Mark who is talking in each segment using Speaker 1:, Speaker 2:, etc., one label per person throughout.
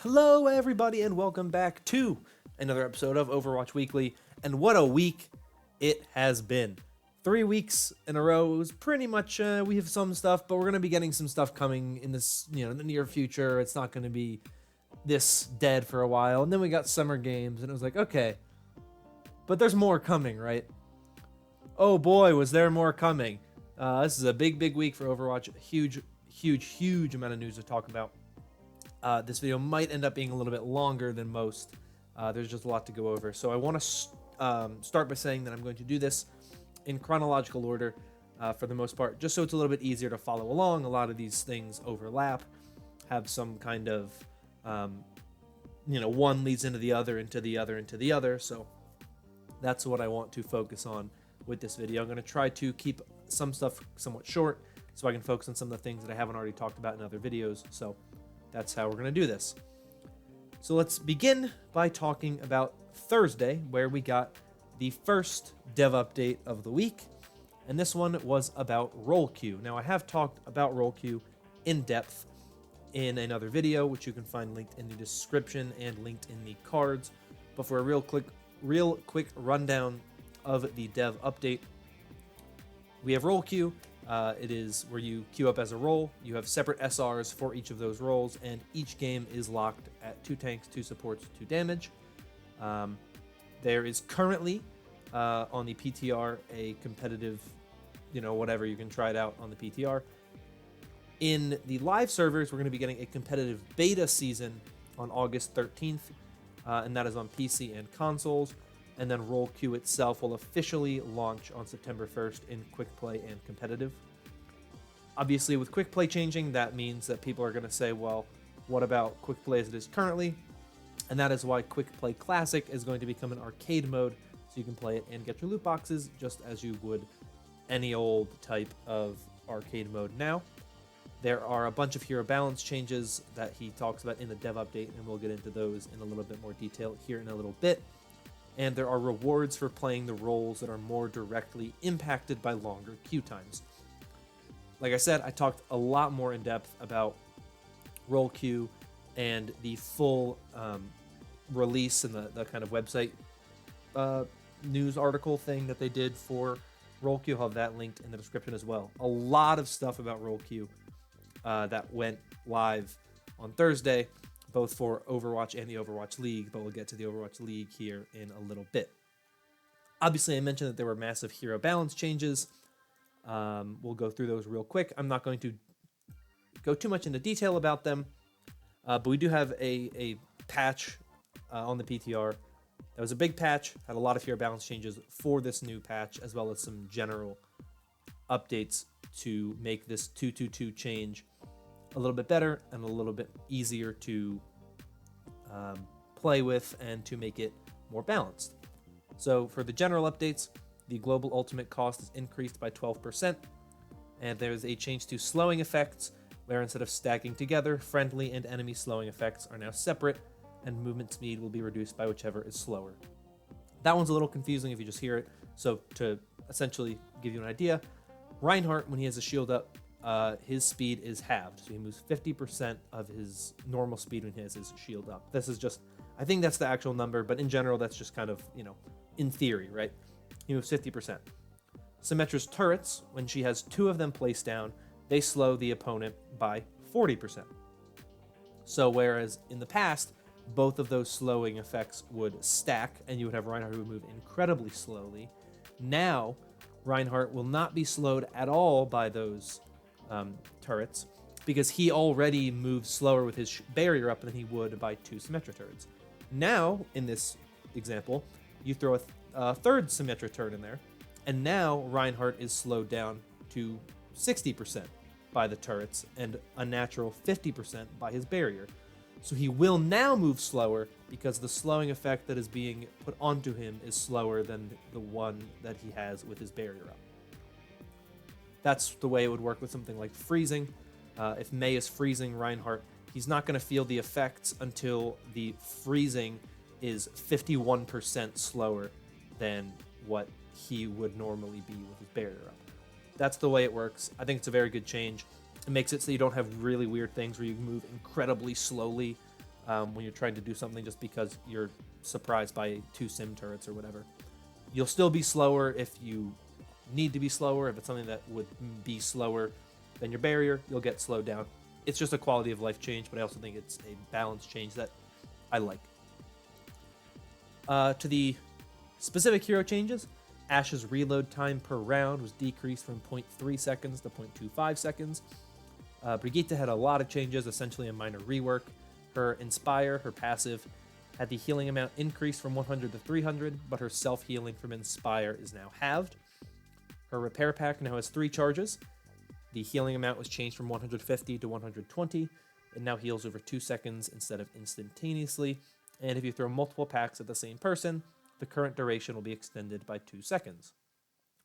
Speaker 1: Hello, everybody, and welcome back to another episode of Overwatch Weekly. And what a week it has been. 3 weeks in a row. It was pretty much, we have some stuff, but we're going to be getting some stuff coming in this, in the near future. It's not going to be this dead for a while. And then we got summer games, and it was like, okay, but there's more coming, right? Oh boy, was there more coming. This is a big week for Overwatch. Huge amount of news to talk about. This video might end up being a little bit longer than most. There's just a lot to go over. So I want to start by saying that I'm going to do this in chronological order for the most part, just so it's a little bit easier to follow along. A lot of these things overlap, have some kind of, one leads into the other, into the other, into the other. So that's what I want to focus on with this video. I'm going to try to keep some stuff somewhat short so I can focus on some of the things that I haven't already talked about in other videos. So that's how we're going to do this. So let's begin by talking about Thursday, where we got the first dev update of the week. And this one was about role queue. Now, I have talked about role queue in depth in another video, which you can find linked in the description and linked in the cards. But for a real quick rundown of the dev update, we have role queue. It is where you queue up as a role. You have separate SRs for each of those roles, and each game is locked at 2 tanks, 2 supports, 2 damage. There is currently on the PTR a competitive, whatever, you can try it out on the PTR. In the live servers, we're going to be getting a competitive beta season on August 13th, and that is on PC and consoles. And then role queue itself will officially launch on September 1st in quick play and competitive. Obviously, with quick play changing, that means that people are going to say, well, what about quick play as it is currently? And that is why quick play classic is going to become an arcade mode, so you can play it and get your loot boxes just as you would any old type of arcade mode now. There are a bunch of hero balance changes that he talks about in the dev update, and we'll get into those in a little bit more detail here in a little bit. And there are rewards for playing the roles that are more directly impacted by longer queue times. Like I said, I talked a lot more in depth about role queue and the full release and the kind of website news article thing that they did for role queue. I'll have that linked in the description as well. A lot of stuff about role queue that went live on Thursday, both for Overwatch and the Overwatch League, but we'll get to the Overwatch League here in a little bit. Obviously, I mentioned that there were massive hero balance changes. We'll go through those real quick. I'm not going to go too much into detail about them, but we do have a patch on the PTR. That was a big patch, had a lot of hero balance changes for this new patch, as well as some general updates to make this 2-2-2 change a little bit better and a little bit easier to play with and to make it more balanced. So for the general updates, the global ultimate cost is increased by 12%, and there's a change to slowing effects, where instead of stacking together, friendly and enemy slowing effects are now separate, and movement speed will be reduced by whichever is slower. That one's a little confusing if you just hear it, so to essentially give you an idea, Reinhardt, when he has a shield up, his speed is halved, so he moves 50% of his normal speed when he has his shield up. This is just, I think that's the actual number, but in general, that's just kind of, in theory, right? He moves 50%. Symmetra's turrets, when she has 2 of them placed down, they slow the opponent by 40%. So whereas in the past, both of those slowing effects would stack, and you would have Reinhardt who would move incredibly slowly, now Reinhardt will not be slowed at all by those turrets, because he already moves slower with his barrier up than he would by 2 Symmetra turrets. Now, in this example, you throw a third Symmetra turret in there, and now Reinhardt is slowed down to 60% by the turrets and a natural 50% by his barrier. So he will now move slower because the slowing effect that is being put onto him is slower than the one that he has with his barrier up. That's the way it would work with something like freezing. If Mei is freezing Reinhardt, he's not going to feel the effects until the freezing is 51% slower than what he would normally be with his barrier up. That's the way it works. I think it's a very good change. It makes it so you don't have really weird things where you move incredibly slowly when you're trying to do something just because you're surprised by 2 sim turrets or whatever. You'll still be slower if you need to be slower. If it's something that would be slower than your barrier, you'll get slowed down. It's just a quality of life change, but I also think it's a balance change that I like. To the specific hero changes, Ashe's reload time per round was decreased from 0.3 seconds to 0.25 seconds. Brigitte had a lot of changes, essentially a minor rework. Her Inspire, her passive, had the healing amount increased from 100 to 300, but her self-healing from Inspire is now halved. Her Repair Pack now has 3 charges. The healing amount was changed from 150 to 120. It now heals over 2 seconds instead of instantaneously. And if you throw multiple packs at the same person, the current duration will be extended by 2 seconds.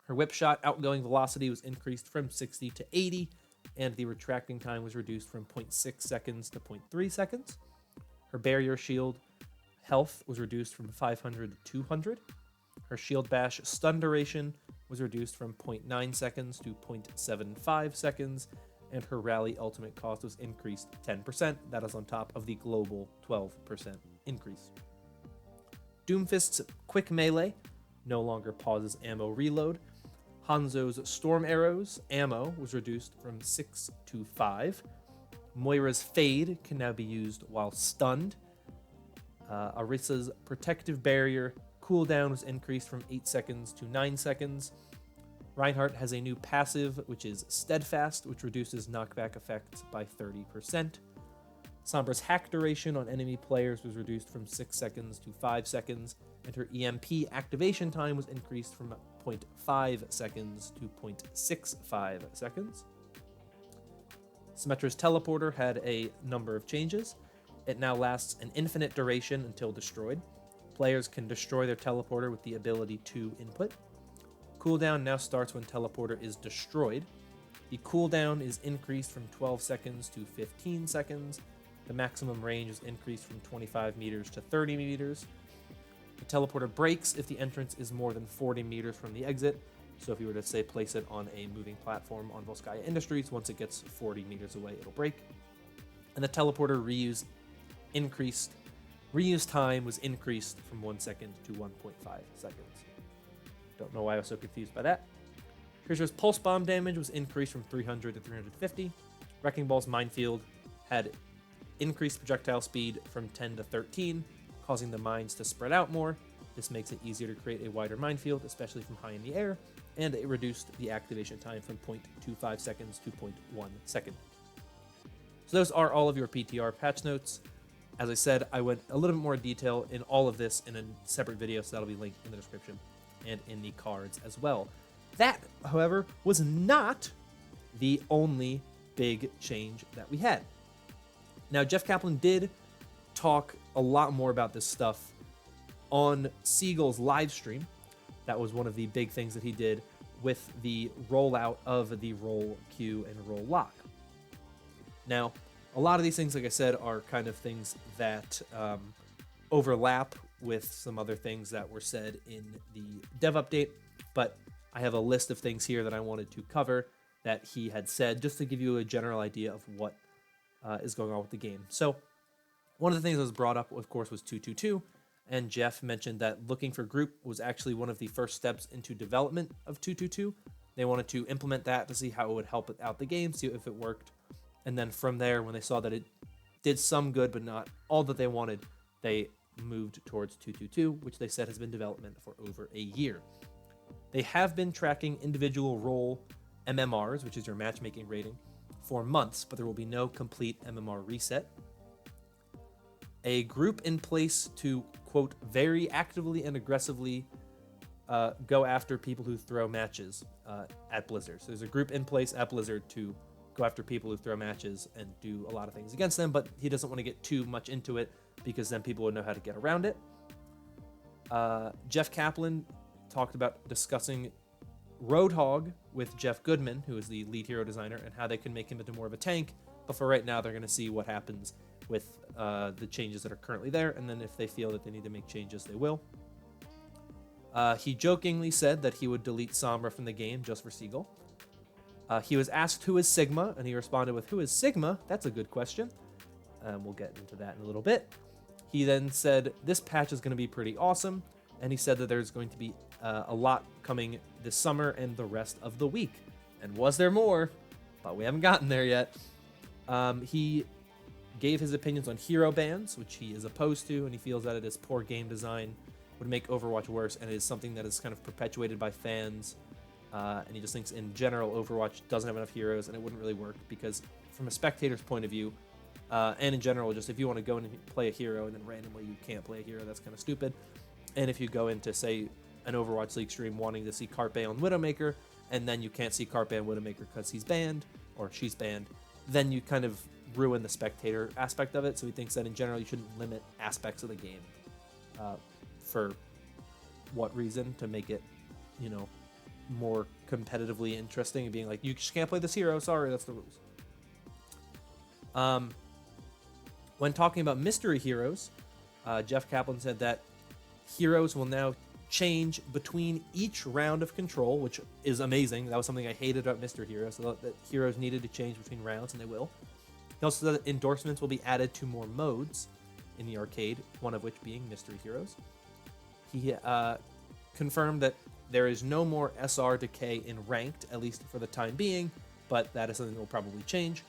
Speaker 1: Her Whip Shot outgoing velocity was increased from 60 to 80, and the retracting time was reduced from 0.6 seconds to 0.3 seconds. Her Barrier Shield health was reduced from 500 to 200. Her Shield Bash stun duration was reduced from 0.9 seconds to 0.75 seconds, and her Rally ultimate cost was increased 10%. That is on top of the global 12% increase. Doomfist's Quick Melee no longer pauses ammo reload. Hanzo's Storm Arrows ammo was reduced from 6 to 5. Moira's Fade can now be used while stunned. Orisa's Protective Barrier cooldown was increased from 8 seconds to 9 seconds. Reinhardt has a new passive, which is Steadfast, which reduces knockback effects by 30%. Sombra's hack duration on enemy players was reduced from 6 seconds to 5 seconds, and her EMP activation time was increased from 0.5 seconds to 0.65 seconds. Symmetra's Teleporter had a number of changes. It now lasts an infinite duration until destroyed. Players can destroy their teleporter with the ability to input. Cooldown now starts when teleporter is destroyed. The cooldown is increased from 12 seconds to 15 seconds. The maximum range is increased from 25 meters to 30 meters. The teleporter breaks if the entrance is more than 40 meters from the exit. So if you were to, say, place it on a moving platform on Volskaya Industries, once it gets 40 meters away, it'll break. And the teleporter reuse time was increased from 1 second to 1.5 seconds. Don't know why I was so confused by that. Trisha's Pulse Bomb damage was increased from 300 to 350. Wrecking Ball's Minefield had increased projectile speed from 10 to 13, causing the mines to spread out more. This makes it easier to create a wider minefield, especially from high in the air, and it reduced the activation time from 0.25 seconds to 0.1 second. So those are all of your PTR patch notes. As I said, I went a little bit more detail in all of this in a separate video, so that'll be linked in the description and in the cards as well. That, however, was not the only big change that we had. Now, Jeff Kaplan did talk a lot more about this stuff on Seagull's live stream. That was one of the big things that he did with the rollout of the roll Q and roll lock. Now, a lot of these things, like I said, are kind of things that overlap with some other things that were said in the dev update, but I have a list of things here that I wanted to cover that he had said, just to give you a general idea of what is going on with the game. So one of the things that was brought up, of course, was 222, and Jeff mentioned that looking for group was actually one of the first steps into development of 222. They wanted to implement that to see how it would help out the game, see if it worked, and then from there, when they saw that it did some good but not all that they wanted, they moved towards 222, which they said has been development for over a year. They have been tracking individual role MMRs, which is your matchmaking rating, for months, but there will be no complete MMR reset. A group in place to, quote, very actively and aggressively go after people who throw matches at Blizzard. So there's a group in place at Blizzard to go after people who throw matches and do a lot of things against them, but he doesn't want to get too much into it because then people would know how to get around it. Jeff Kaplan talked about discussing Roadhog with Jeff Goodman, who is the lead hero designer, and how they can make him into more of a tank. But for right now, they're going to see what happens with the changes that are currently there, and then if they feel that they need to make changes, they will. He jokingly said that he would delete Sombra from the game just for Seagull. He was asked who is Sigma, and he responded with, "Who is Sigma? That's a good question." We'll get into that in a little bit. He then said this patch is going to be pretty awesome, and he said that there's going to be a lot coming this summer and the rest of the week. And was there more? But we haven't gotten there yet. He gave his opinions on hero bans, which he is opposed to, and he feels that it is poor game design, would make Overwatch worse, and it is something that is kind of perpetuated by fans. And he just thinks in general Overwatch doesn't have enough heroes, and it wouldn't really work because from a spectator's point of view, and in general, just if you want to go in and play a hero and then randomly you can't play a hero, that's kind of stupid. And if you go into, say, an Overwatch League stream wanting to see Carpe on Widowmaker, and then you can't see Carpe on Widowmaker because he's banned, or she's banned, then you kind of ruin the spectator aspect of it. So he thinks that in general you shouldn't limit aspects of the game. For what reason? To make it, more competitively interesting and being like, you just can't play this hero, sorry, that's the rules. When talking about mystery heroes, Jeff Kaplan said that heroes will now change between each round of control, which is amazing. That was something I hated about Mystery Heroes, so that heroes needed to change between rounds, and they will. He also said that endorsements will be added to more modes in the arcade, one of which being Mystery Heroes. He confirmed that there is no more SR decay in ranked, at least for the time being, but that is something that will probably change,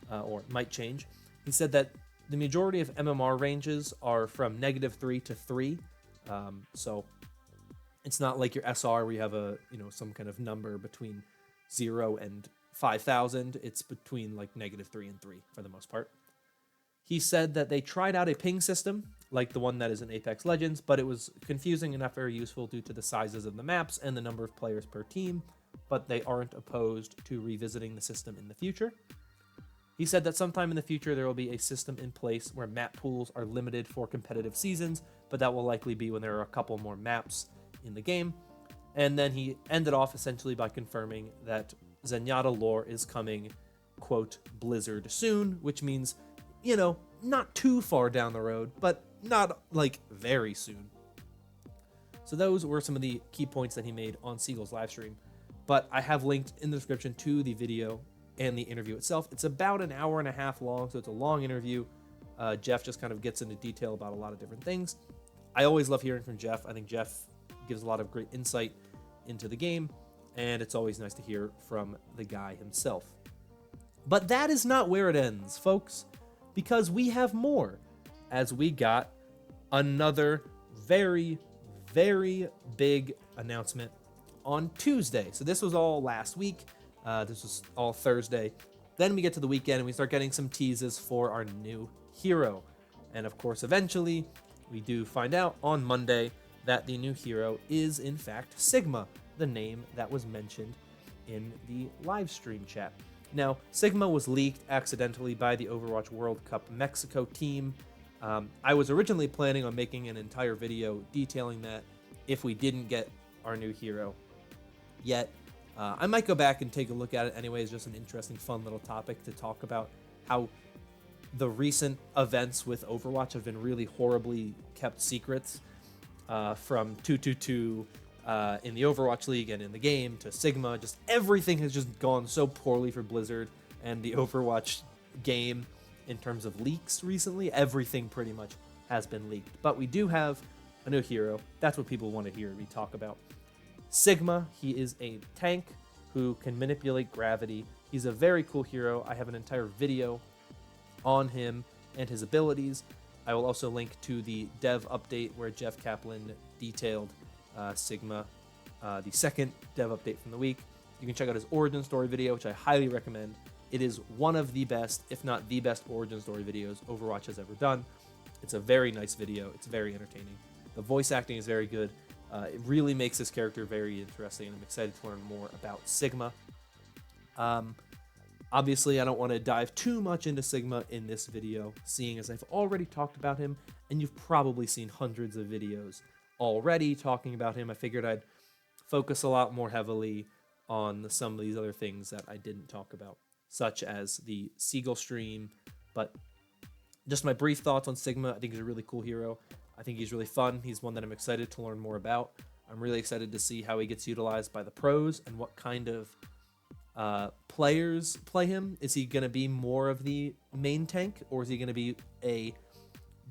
Speaker 1: or might change. He said that the majority of MMR ranges are from -3 to 3, so it's not like your SR where you have a some kind of number between 0 and 5,000. It's between like -3 and 3 for the most part. He said that they tried out a ping system like the one that is in Apex Legends, but it was confusing and not very useful due to the sizes of the maps and the number of players per team, but they aren't opposed to revisiting the system in the future. He said that sometime in the future there will be a system in place where map pools are limited for competitive seasons, but that will likely be when there are a couple more maps in the game. And then he ended off essentially by confirming that Zenyatta lore is coming, quote, Blizzard soon, which means, not too far down the road, but not like very soon. So those were some of the key points that he made on Siegel's live stream, but I have linked in the description to the video and the interview itself. It's about an hour and a half long, so it's a long interview. Jeff just kind of gets into detail about a lot of different things. I always love hearing from Jeff. I think Jeff gives a lot of great insight into the game, and it's always nice to hear from the guy himself. But that is not where it ends, folks, because we have more, as we got another very, very big announcement on Tuesday. So this was all last week. This was all Thursday. Then we get to the weekend and we start getting some teases for our new hero. And of course, eventually, we do find out on Monday that the new hero is in fact Sigma, the name that was mentioned in the live stream chat. Now, Sigma was leaked accidentally by the Overwatch World Cup Mexico team. I was originally planning on making an entire video detailing that if we didn't get our new hero yet. I might go back and take a look at it anyway. It's just an interesting, fun little topic to talk about how the recent events with Overwatch have been really horribly kept secrets, from 222 in the Overwatch League and in the game to Sigma. Just everything has just gone so poorly for Blizzard and the Overwatch game in terms of leaks recently. Everything pretty much has been leaked. But we do have a new hero. That's what people want to hear me talk about. Sigma, he is a tank who can manipulate gravity. He's a very cool hero. I have an entire video on him and his abilities. I will also link to the dev update where Jeff Kaplan detailed Sigma, the second dev update from the week. You can check out his origin story video, which I highly recommend. It is one of the best, if not the best, origin story videos Overwatch has ever done. It's a very nice video. It's very entertaining. The voice acting is very good. It really makes this character very interesting, and I'm excited to learn more about Sigma. Obviously, I don't want to dive too much into Sigma in this video, seeing as I've already talked about him, and you've probably seen hundreds of videos already talking about him. I figured I'd focus a lot more heavily on some of these other things that I didn't talk about, such as the Siegel stream, but just my brief thoughts on Sigma. I think he's a really cool hero. I think he's really fun. He's one that I'm excited to learn more about. I'm really excited to see how he gets utilized by the pros and what kind of players play him? Is he going to be more of the main tank, or is he going to be a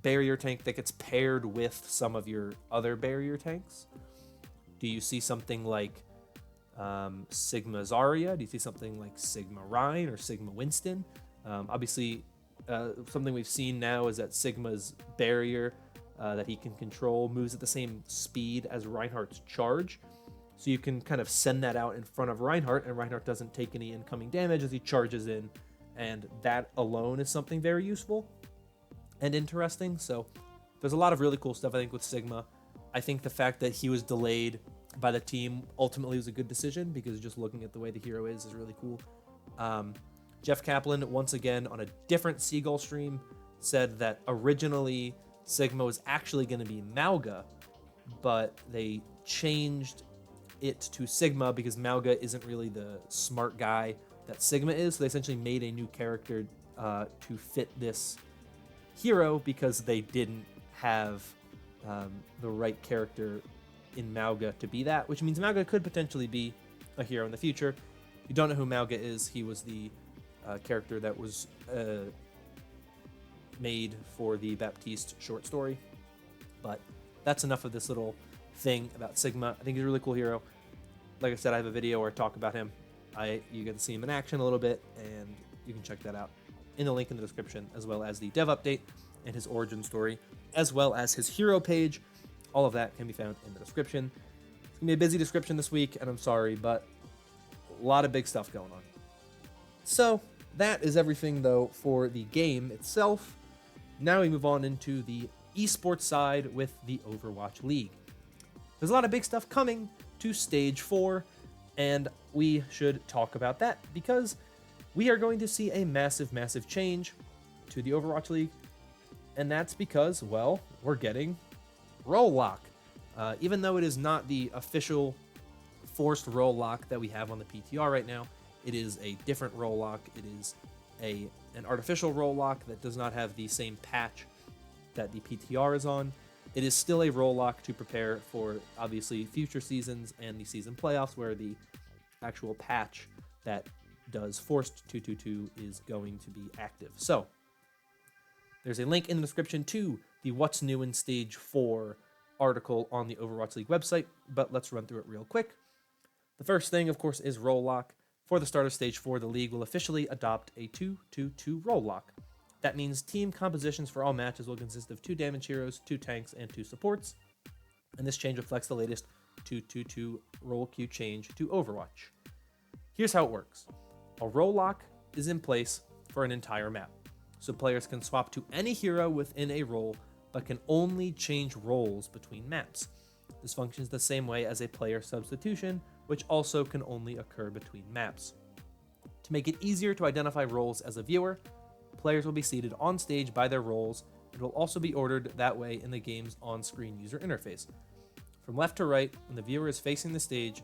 Speaker 1: barrier tank that gets paired with some of your other barrier tanks? Do you see something like Sigma Zarya? Do you see something like Sigma Ryan or Sigma Winston? Obviously, something we've seen now is that Sigma's barrier that he can control moves at the same speed as Reinhardt's charge. So you can kind of send that out in front of Reinhardt, and Reinhardt doesn't take any incoming damage as he charges in. And that alone is something very useful and interesting. So there's a lot of really cool stuff, I think, with Sigma. I think the fact that he was delayed by the team ultimately was a good decision, because just looking at the way the hero is really cool. Jeff Kaplan, once again, on a different Seagull stream, said that originally Sigma was actually going to be Mauga, but they changed it to Sigma because Mauga isn't really the smart guy that Sigma is. So they essentially made a new character to fit this hero because they didn't have the right character in Mauga to be that, which means Mauga could potentially be a hero in the future. If you don't know who Mauga is, he was the character that was made for the Baptiste short story. But that's enough of this little thing about Sigma. I think he's a really cool hero. Like I said, I have a video where I talk about him. You get to see him in action a little bit, and you can check that out in the link in the description, as well as the dev update and his origin story, as well as his hero page. All of that can be found in the description. It's gonna be a busy description this week, and I'm sorry, but a lot of big stuff going on. So that is everything, though, for the game itself. Now we move on into the esports side with the Overwatch League. There's a lot of big stuff coming to Stage 4, and we should talk about that because we are going to see a massive, massive change to the Overwatch League, and that's because, well, we're getting role lock. Even though it is not the official forced role lock that we have on the PTR right now, it is a different role lock. It is an artificial role lock that does not have the same patch that the PTR is on. It is still a role lock to prepare for, obviously, future seasons and the season playoffs, where the actual patch that does Forced 222 is going to be active. So there's a link in the description to the What's New in Stage 4 article on the Overwatch League website, but let's run through it real quick. The first thing, of course, is role lock. For the start of Stage 4, the league will officially adopt a 2-2-2 role lock. That means team compositions for all matches will consist of 2 damage heroes, 2 tanks, and 2 supports. And this change reflects the latest 2-2-2 role queue change to Overwatch. Here's how it works. A role lock is in place for an entire map, so players can swap to any hero within a role, but can only change roles between maps. This functions the same way as a player substitution, which also can only occur between maps. To make it easier to identify roles as a viewer, players will be seated on stage by their roles and will also be ordered that way in the game's on-screen user interface. From left to right, when the viewer is facing the stage,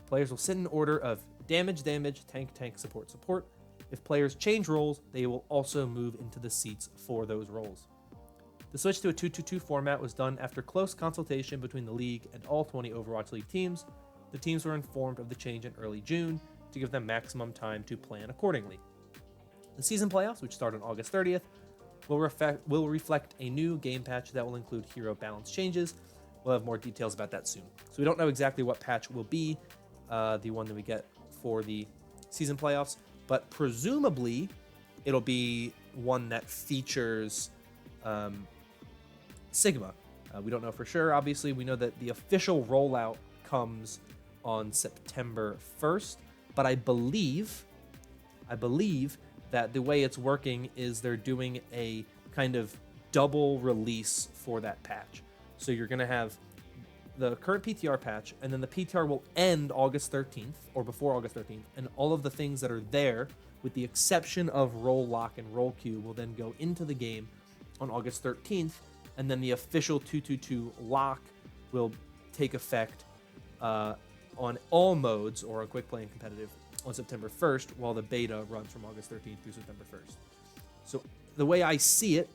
Speaker 1: players will sit in order of damage, damage, tank, tank, support, support. If players change roles, they will also move into the seats for those roles. The switch to a 2-2-2 format was done after close consultation between the league and all 20 Overwatch League teams. The teams were informed of the change in early June to give them maximum time to plan accordingly. The season playoffs, which start on August 30th, will reflect a new game patch that will include hero balance changes. We'll have more details about that soon. So we don't know exactly what patch will be the one that we get for the season playoffs, but presumably it'll be one that features Sigma. We don't know for sure. Obviously, we know that the official rollout comes on September 1st, but I believe that the way it's working is they're doing a kind of double release for that patch. So you're going to have the current PTR patch, and then the PTR will end August 13th, or before August 13th, and all of the things that are there, with the exception of role lock and role queue, will then go into the game on August 13th, and then the official 2-2-2 lock will take effect on all modes, or on quick play and competitive, on September 1st, while the beta runs from August 13th through September 1st. So the way I see it,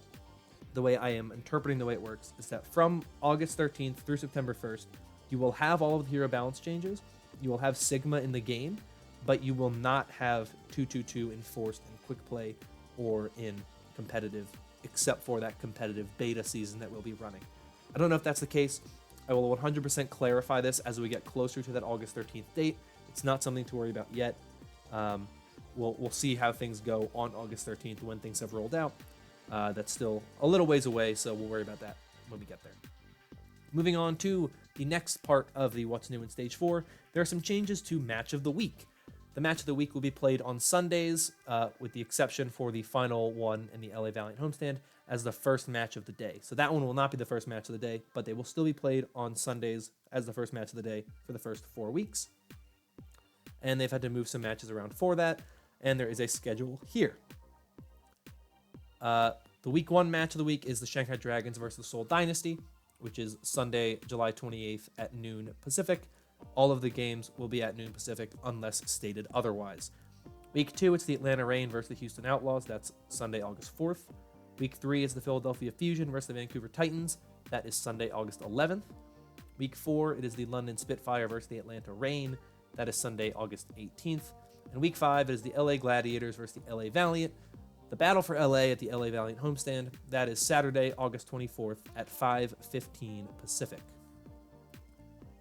Speaker 1: the way I am interpreting the way it works, is that from August 13th through September 1st, you will have all of the hero balance changes, you will have Sigma in the game, but you will not have 2-2-2 enforced in quick play or in competitive, except for that competitive beta season that we'll be running. I don't know if that's the case. I will 100% clarify this as we get closer to that August 13th date. It's not something to worry about yet. We'll see how things go on August 13th when things have rolled out. That's still a little ways away, so we'll worry about that when we get there. Moving on to the next part of the What's New in Stage 4, there are some changes to Match of the Week. The Match of the Week will be played on Sundays, with the exception for the final one in the LA Valiant homestand as the first match of the day. So that one will not be the first match of the day, but they will still be played on Sundays as the first match of the day for the first 4 weeks. And they've had to move some matches around for that, and there is a schedule here. The Week 1 match of the week is the Shanghai Dragons versus Seoul Dynasty, which is Sunday, July 28th at noon Pacific. All of the games will be at noon Pacific unless stated otherwise. Week 2, it's the Atlanta Reign versus the Houston Outlaws. That's Sunday, August 4th. Week 3 is the Philadelphia Fusion versus the Vancouver Titans. That is Sunday, August 11th. Week 4, it is the London Spitfire versus the Atlanta Reign. That is Sunday, August 18th. And Week 5 is the LA Gladiators versus the LA Valiant. The battle for LA at the LA Valiant homestand. That is Saturday, August 24th at 5:15 Pacific.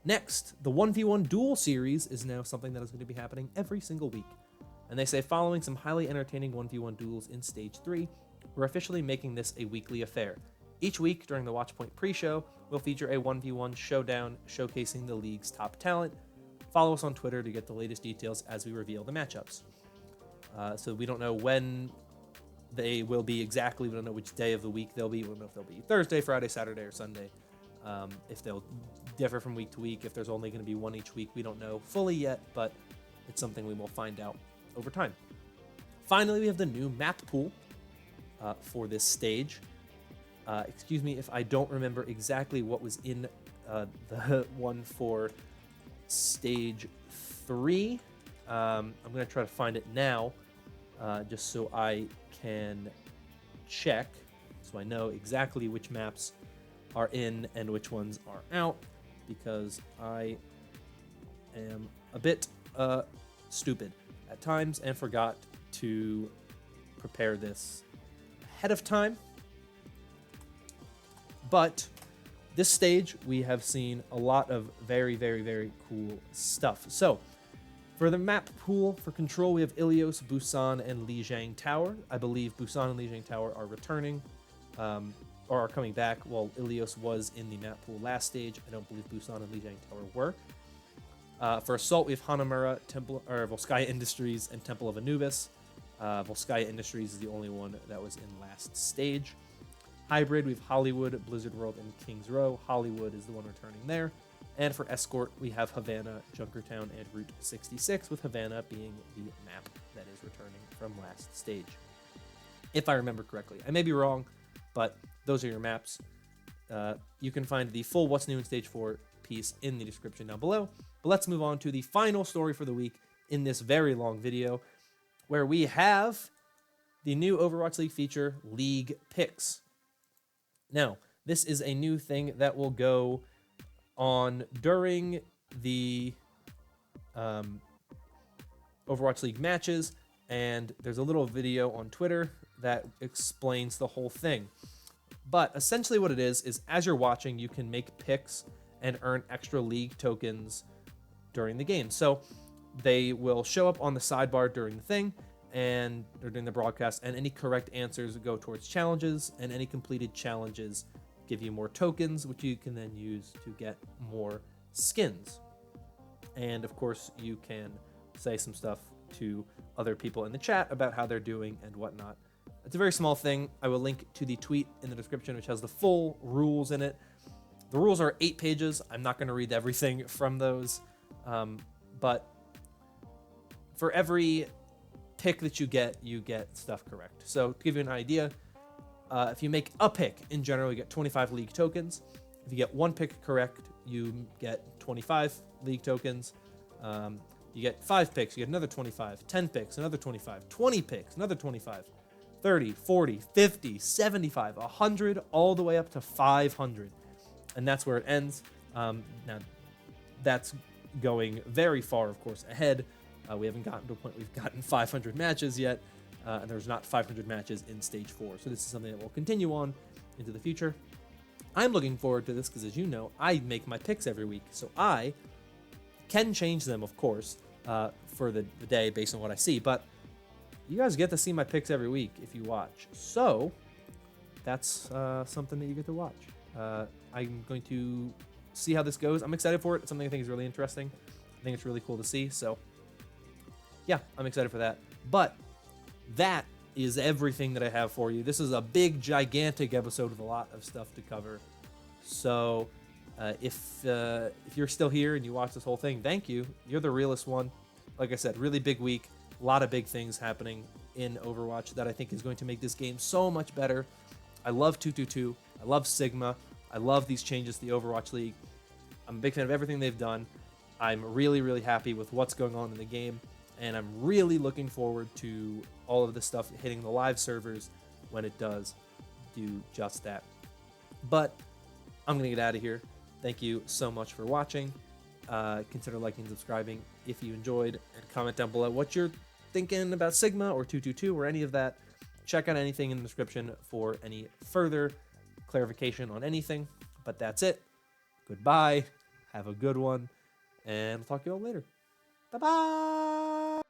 Speaker 1: Next, the 1v1 Duel series is now something that is going to be happening every single week. And they say, following some highly entertaining 1v1 duels in Stage 3, we're officially making this a weekly affair. Each week during the Watchpoint pre-show, we'll feature a 1v1 showdown showcasing the league's top talent. Follow us on Twitter to get the latest details as we reveal the matchups. So we don't know when they will be exactly. We don't know which day of the week they'll be. We don't know if they'll be Thursday, Friday, Saturday, or Sunday. If they'll differ from week to week, if there's only going to be one each week, we don't know fully yet, but it's something we will find out over time. Finally, we have the new map pool for this stage. Excuse me if I don't remember exactly what was in the one for Stage 3. I'm going to try to find it now, just so I can check, so I know exactly which maps are in and which ones are out, because I am a bit stupid at times and forgot to prepare this ahead of time. But this stage, we have seen a lot of very, very, very cool stuff. So, for the map pool, for Control, we have Ilios, Busan, and Lijiang Tower. I believe Busan and Lijiang Tower are returning, or are coming back, while Ilios was in the map pool last stage. I don't believe Busan and Lijiang Tower were. For Assault, we have Hanamura, Volskaya Industries, and Temple of Anubis. Volskaya Industries is the only one that was in last stage. Hybrid, we have Hollywood, Blizzard World, and Kings Row. Hollywood is the one returning there. And for Escort, we have Havana, Junkertown, and Route 66, with Havana being the map that is returning from last stage. If I remember correctly. I may be wrong, but those are your maps. You can find the full What's New in Stage 4 piece in the description down below. But let's move on to the final story for the week in this very long video, where we have the new Overwatch League feature, League Picks. Now, this is a new thing that will go on during the Overwatch League matches, and there's a little video on Twitter that explains the whole thing. But essentially what it is as you're watching, you can make picks and earn extra league tokens during the game. So they will show up on the sidebar during the thing, or during the broadcast, and any correct answers go towards challenges, and any completed challenges give you more tokens, which you can then use to get more skins. And of course, you can say some stuff to other people in the chat about how they're doing and whatnot. It's a very small thing. I will link to the tweet in the description, which has the full rules in it. The rules are 8 pages. I'm not going to read everything from those, but for every pick that you get stuff correct. So to give you an idea, if you make a pick, in general, you get 25 league tokens. If you get one pick correct, you get 25 league tokens. You get 5 picks, you get another 25, 10 picks, another 25, 20 picks, another 25, 30, 40, 50, 75, 100, all the way up to 500. And that's where it ends. Now, that's going very far, of course, ahead We haven't gotten to a point we've gotten 500 matches yet, and there's not 500 matches in Stage 4. So this is something that will continue on into the future. I'm looking forward to this because, as you know, I make my picks every week. So I can change them, of course, for the day based on what I see. But you guys get to see my picks every week if you watch. So that's something that you get to watch. I'm going to see how this goes. I'm excited for it. It's something I think is really interesting. I think it's really cool to see. So yeah, I'm excited for that. But that is everything that I have for you. This is a big, gigantic episode with a lot of stuff to cover. So if you're still here and you watch this whole thing, thank you. You're the realest one. Like I said, really big week. A lot of big things happening in Overwatch that I think is going to make this game so much better. I love 222. I love Sigma. I love these changes to the Overwatch League. I'm a big fan of everything they've done. I'm really, really happy with what's going on in the game. And I'm really looking forward to all of this stuff hitting the live servers when it does do just that. But I'm going to get out of here. Thank you so much for watching. Consider liking and subscribing if you enjoyed, and comment down below what you're thinking about Sigma or 222 or any of that. Check out anything in the description for any further clarification on anything. But that's it. Goodbye. Have a good one. And I'll talk to you all later. Bye-bye.